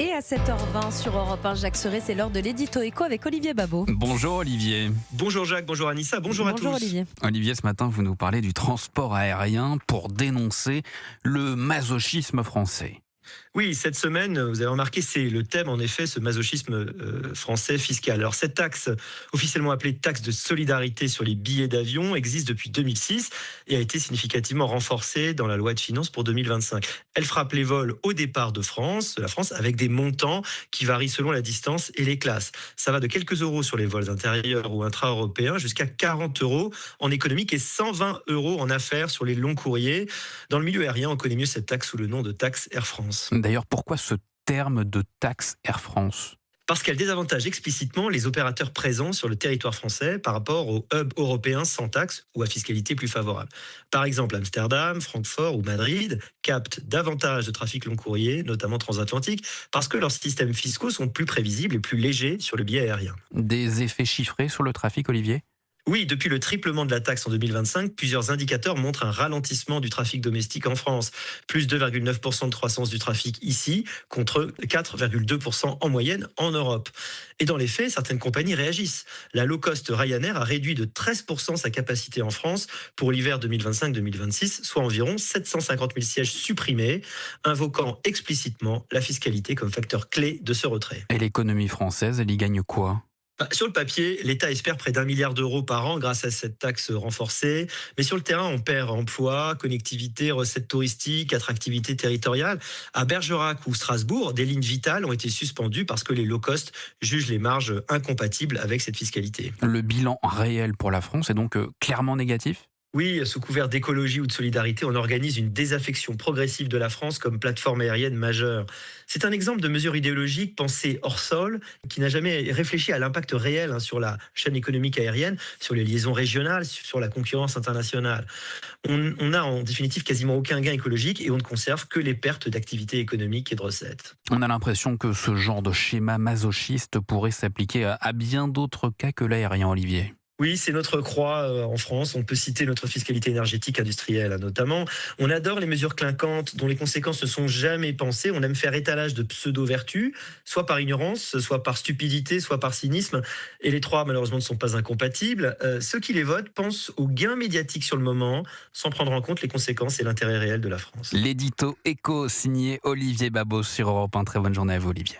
Et à 7h20 sur Europe 1, Jacques Serret, c'est l'heure de l'édito éco avec Olivier Babot. Bonjour Olivier. Bonjour Jacques, bonjour Anissa, bonjour à tous. Bonjour Olivier. Olivier, ce matin, vous nous parlez du transport aérien pour dénoncer le masochisme français. Oui, cette semaine, vous avez remarqué, c'est le thème, en effet, ce masochisme français fiscal. Alors, cette taxe, officiellement appelée taxe de solidarité sur les billets d'avion, existe depuis 2006 et a été significativement renforcée dans la loi de finances pour 2025. Elle frappe les vols au départ de la France, avec des montants qui varient selon la distance et les classes. Ça va de quelques euros sur les vols intérieurs ou intra-européens jusqu'à 40 euros en économique et 120 euros en affaires sur les longs courriers. Dans le milieu aérien, on connaît mieux cette taxe sous le nom de taxe Air France. D'ailleurs, pourquoi ce terme de taxe Air France ? Parce qu'elle désavantage explicitement les opérateurs présents sur le territoire français par rapport aux hubs européens sans taxe ou à fiscalité plus favorable. Par exemple, Amsterdam, Francfort ou Madrid captent davantage de trafic long courrier, notamment transatlantique, parce que leurs systèmes fiscaux sont plus prévisibles et plus légers sur le billet aérien. Des effets chiffrés sur le trafic, Olivier ? Oui, depuis le triplement de la taxe en 2025, plusieurs indicateurs montrent un ralentissement du trafic domestique en France. Plus 2,9% de croissance du trafic ici, contre 4,2% en moyenne en Europe. Et dans les faits, certaines compagnies réagissent. La low-cost Ryanair a réduit de 13% sa capacité en France pour l'hiver 2025-2026, soit environ 750 000 sièges supprimés, invoquant explicitement la fiscalité comme facteur clé de ce retrait. Et l'économie française, elle y gagne quoi ? Sur le papier, l'État espère près d'1 milliard d'euros par an grâce à cette taxe renforcée. Mais sur le terrain, on perd emploi, connectivité, recettes touristiques, attractivité territoriale. À Bergerac ou Strasbourg, des lignes vitales ont été suspendues parce que les low-cost jugent les marges incompatibles avec cette fiscalité. Le bilan réel pour la France est donc clairement négatif ? Oui, sous couvert d'écologie ou de solidarité, on organise une désaffection progressive de la France comme plateforme aérienne majeure. C'est un exemple de mesure idéologique pensée hors sol, qui n'a jamais réfléchi à l'impact réel sur la chaîne économique aérienne, sur les liaisons régionales, sur la concurrence internationale. On n'a en définitive quasiment aucun gain écologique et on ne conserve que les pertes d'activité économique et de recettes. On a l'impression que ce genre de schéma masochiste pourrait s'appliquer à bien d'autres cas que l'aérien, Olivier. Oui, c'est notre croix en France. On peut citer notre fiscalité énergétique industrielle notamment. On adore les mesures clinquantes dont les conséquences ne sont jamais pensées. On aime faire étalage de pseudo-vertus, soit par ignorance, soit par stupidité, soit par cynisme. Et les trois, malheureusement, ne sont pas incompatibles. Ceux qui les votent pensent aux gains médiatiques sur le moment, sans prendre en compte les conséquences et l'intérêt réel de la France. L'édito éco signé Olivier Babot sur Europe 1. Très bonne journée à vous, Olivier.